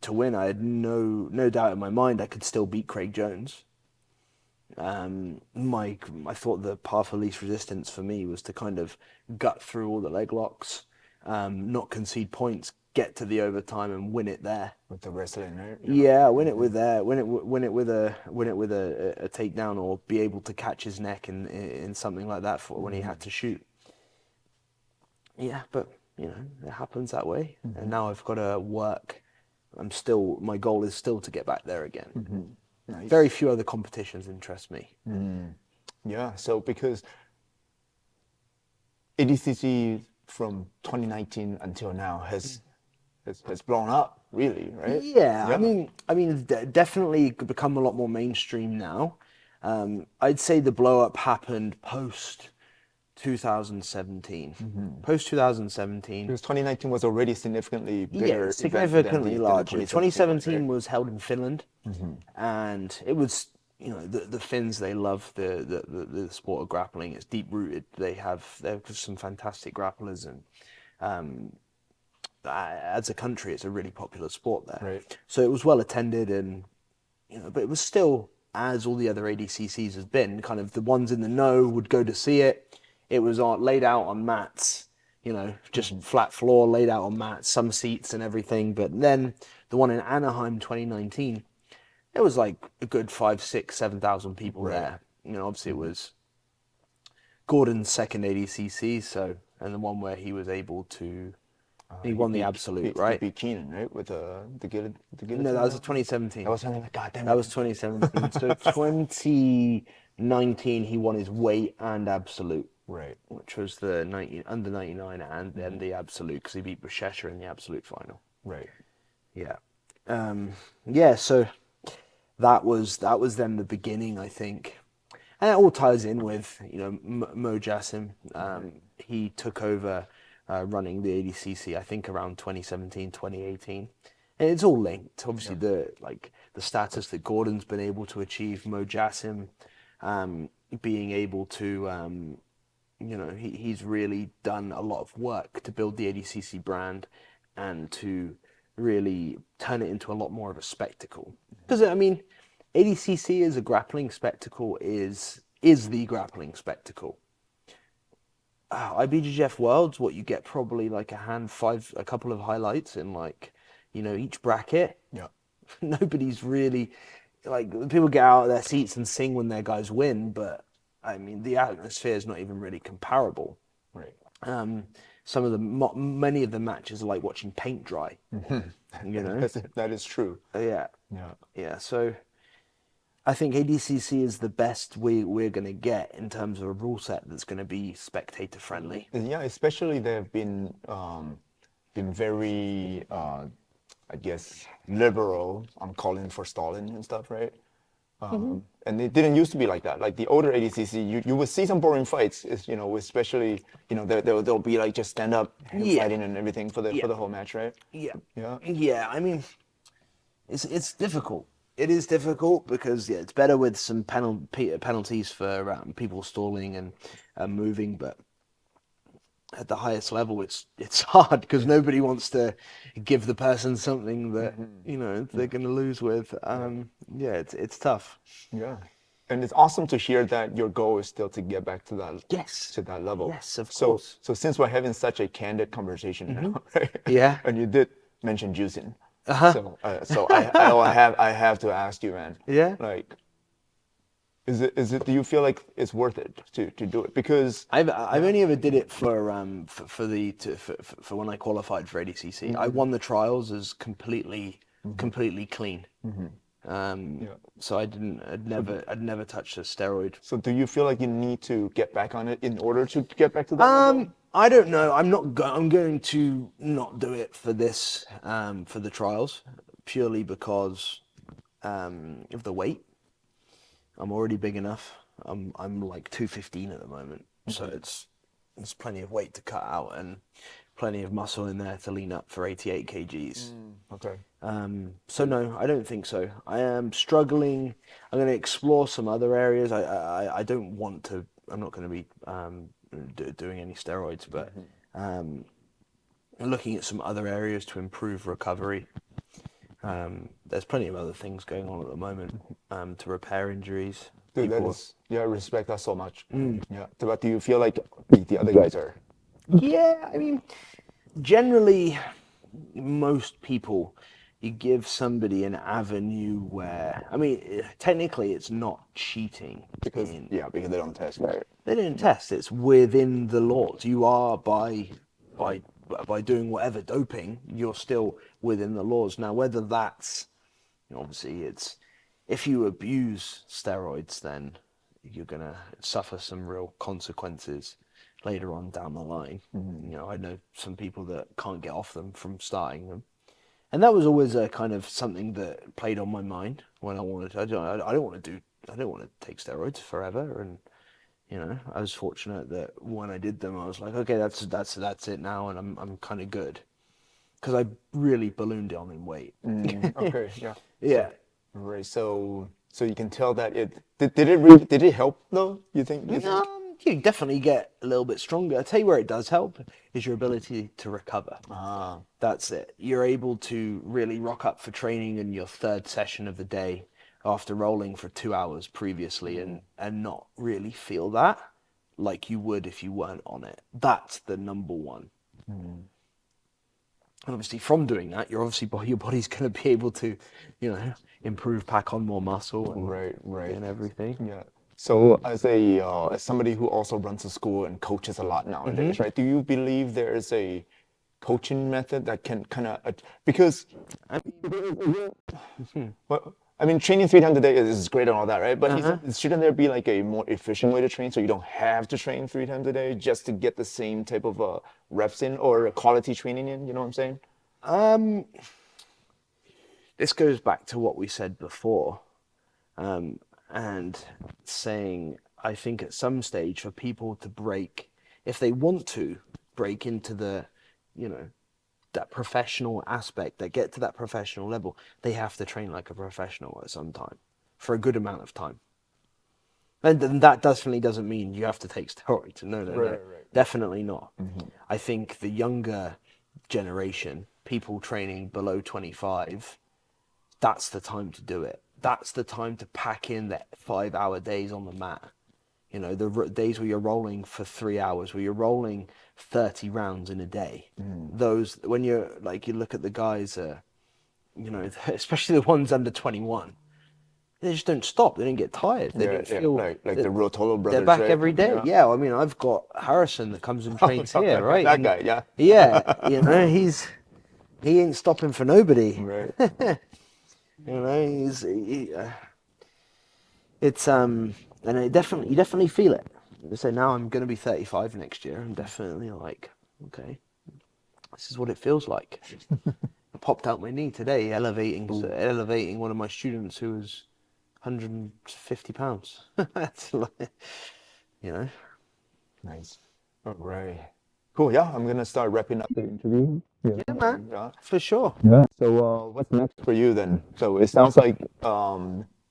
to win. I had no doubt in my mind I could still beat Craig Jones. I thought the path of least resistance for me was to kind of gut through all the leg locks, not concede points, get to the overtime and win it there. With the wrestling, right? Yeah, win it with a takedown, or be able to catch his neck in something like that for when he had to shoot. Yeah, but you know, it happens that way. And now I've got to work. My goal is still to get back there again. Nice. Very few other competitions interest me. Yeah, so because ADCC from 2019 until now has blown up, really, right? Yeah. I mean, definitely become a lot more mainstream now. I'd say the blow up happened post 2017. Post 2017. Because 2019 was already significantly bigger. Yeah, significantly larger. 2017 right? was held in Finland, and it was, you know, the Finns, they love the sport of grappling. It's deep rooted. They're some fantastic grapplers, and as a country, it's a really popular sport there. Right. So it was well attended, and you know, but it was still, as all the other ADCCs has been, kind of the ones in the know would go to see it. It was laid out on mats, you know, just flat floor, laid out on mats, some seats and everything. But then the one in Anaheim 2019, it was like a good 5,000, 6,000, 7,000 people there. You know, obviously it was Gordon's second ADCC, and the one where he was able to, he won the absolute, right? He beat Keenan, right? With the guillotine. No, that was 2017. That was something like, God damn it. That was 2017. So 19, he won his weight and absolute, Right. which was the under 99 and then the absolute, because he beat Buchecha in the absolute final. Right. Yeah. Yeah, so that was then the beginning, I think. And it all ties in with, Mo Jassim. He took over running the ADCC, I think, around 2017, 2018. And it's all linked. Obviously, the status that Gordon's been able to achieve, Mo Jassim being able to, he's really done a lot of work to build the ADCC brand and to really turn it into a lot more of a spectacle. Because, I mean, ADCC as a grappling spectacle is the grappling spectacle. IBJJF Worlds, what you get probably like a couple of highlights in each bracket. Yeah. Nobody's really, people get out of their seats and sing when their guys win, but I mean, the atmosphere is not even really comparable. Right. Many of the matches are like watching paint dry. That is true. Yeah. Yeah. Yeah. So I think ADCC is the best we're going to get in terms of a rule set that's going to be spectator friendly. Yeah, especially they've been very, I guess, liberal on calling for Stalin and stuff, right? And it didn't used to be like that. Like the older ADCC, you would see some boring fights, especially, they'll be like just stand up and fighting and everything for the whole match, right? Yeah. Yeah. Yeah. I mean, it's difficult. It is difficult because it's better with some penalties for people stalling and moving, but at the highest level, it's hard because nobody wants to give the person something that they're going to lose with. It's tough. Yeah, and it's awesome to hear that your goal is still to get back to that level. Yes, of course. So since we're having such a candid conversation now, right? Yeah. And you did mention juicing. So I have to ask you, man. Yeah. Like, is it? Do you feel like it's worth it to do it? Because I've only ever did it for when I qualified for ADCC. I won the trials as completely clean. So I'd never touched a steroid. So do you feel like you need to get back on it in order to get back to that level? I don't know. I'm going to not do it for this for the trials purely because of the weight. I'm already big enough. I'm like 215 at the moment, so there's plenty of weight to cut out and plenty of muscle in there to lean up for 88 kgs. Okay. So no, I don't think so. I am struggling. I'm going to explore some other areas. I don't want to. I'm not going to be doing any steroids, but looking at some other areas to improve recovery. There's plenty of other things going on at the moment to repair injuries. Dude, I respect that so much. Yeah. But do you feel like the other guys are? Yeah, I mean, generally, most people, you give somebody an avenue where, I mean, technically it's not cheating. Because they don't test, right? They don't test. It's within the laws. You are by doing whatever doping, you're still within the laws. Now, whether that's, obviously, it's if you abuse steroids, then you're gonna suffer some real consequences later on down the line. I know some people that can't get off them from starting them, and that was always a kind of something that played on my mind when I wanted to. I don't want to take steroids forever, and I was fortunate that when I did them, I was like, okay, that's it now, and I'm kind of good, because I really ballooned on in weight. Okay, yeah. Yeah. Right. So you can tell that did it help though? You think? You definitely get a little bit stronger. I tell you where it does help is your ability to recover. That's it. You're able to really rock up for training in your third session of the day after rolling for 2 hours previously and not really feel that like you would if you weren't on it. That's the number one. And obviously from doing that, your body's going to be able to, improve, pack on more muscle and, right. and everything. Yeah. So as somebody who also runs a school and coaches a lot nowadays, right? Do you believe there is a coaching method that can kind of because I mean, training 3 times a day is great and all that, right? But shouldn't there be like a more efficient way to train so you don't have to train 3 times a day just to get the same type of reps in or quality training in? You know what I'm saying? This goes back to what we said before, and saying, I think at some stage for people to break, if they want to break into the, that professional aspect, that get to that professional level, they have to train like a professional at some time for a good amount of time. And that definitely doesn't mean you have to take steroids. No, Right. Definitely not. I think the younger generation, people training below 25, that's the time to do it. That's the time to pack in the 5-hour days on the mat. The days where you're rolling for 3 hours, where you're rolling 30 rounds in a day. Those, when you look at the guys, especially the ones under 21, they just don't stop. They don't get tired. They don't feel like the Rotolo brothers. they're back right? every day. Yeah. I mean, I've got Harrison that comes and trains here, right? That guy, yeah. Yeah, he ain't stopping for nobody. Right. And you definitely feel it. So now I'm going to be 35 next year. I'm definitely like, okay, this is what it feels like. I popped out my knee today, elevating one of my students who was 150 pounds. That's like, Nice. All right. Cool. Yeah, I'm gonna start wrapping up the interview. Yeah, man. Yeah. For sure. Yeah. So what's next for you then? So it sounds like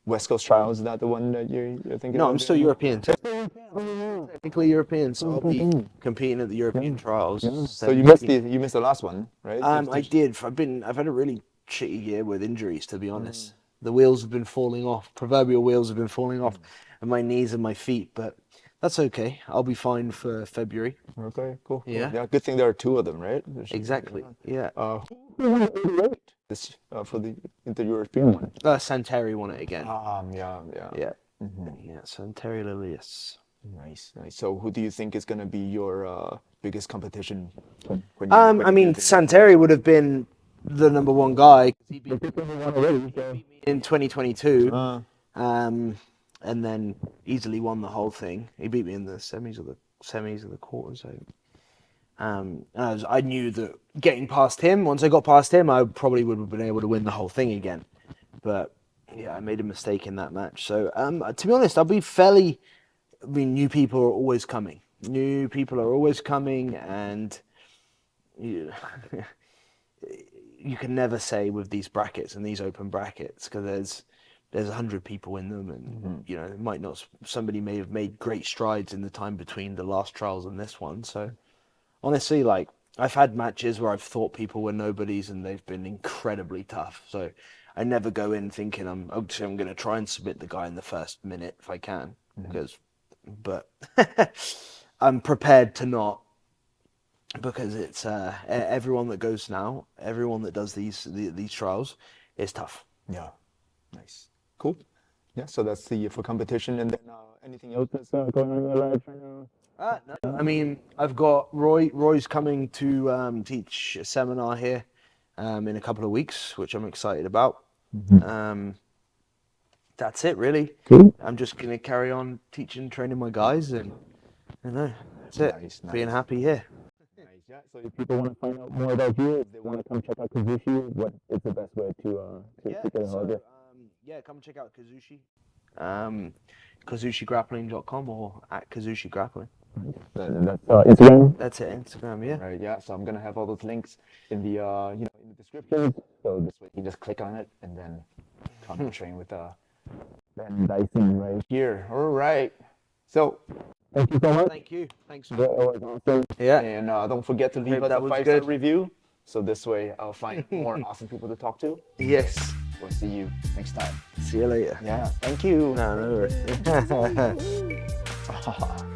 West Coast Trials is that the one that you're thinking? No, of I'm still doing? European. Technically European, so I'll be competing at the European Trials. Yeah. So you missed the last one, right? I did. I've had a really shitty year with injuries, to be honest. The wheels have been falling off. Proverbial wheels have been falling off, and my knees and my feet. But that's okay. I'll be fine for February. Okay. Cool. Yeah. Yeah. Good thing there are 2 of them, right? Exactly. Yeah. Who won 88 this for the European one? Santeri won it again. Yeah. Yeah. Yeah. Santeri Lilius. Nice. So who do you think is going to be your biggest competition? I mean, Santeri would have been the number one guy. He beat me in 2022, and then easily won the whole thing. He beat me in the semis or the quarters. So, I knew that getting past him, once I got past him, I probably would have been able to win the whole thing again. But yeah, I made a mistake in that match. So to be honest, I'll be fairly. I mean, new people are always coming. And you can never say with these brackets and these open brackets, because there's 100 people in them, and it might not. Somebody may have made great strides in the time between the last trials and this one. So honestly, like, I've had matches where I've thought people were nobodies and they've been incredibly tough. So I never go in thinking I'm going to try and submit the guy in the first minute if I can, but I'm prepared to not, because it's everyone that goes now, everyone that does these trials is tough. Yeah. Nice. Cool. Yeah. So that's for competition, and then anything else that's going on in your life right now? No. I mean, I've got Roy's coming to teach a seminar here in a couple of weeks, which I'm excited about. That's it, really. Cool. I'm just going to carry on teaching, training my guys, and that's it. Nice. Being happy here. Nice. Yeah. So if people want to find out more about you, if they want to come check out Kazushi, what is the best way to get a hold of you? Come check out Kazushi. KazushiGrappling.com or at Kazushi Grappling. That's Instagram. That's it, Instagram. Yeah. Right. Yeah. So I'm gonna have all those links in the in the description. So this way you can just click on it and then come and train with Ben Dyson right here. All right. So thank you so much. Thank you. Thanks. That was awesome. Yeah. And don't forget to leave us a 5-star review. So this way I'll find more awesome people to talk to. Yes. We'll see you next time. See you later. Yeah. Thank you. No worries.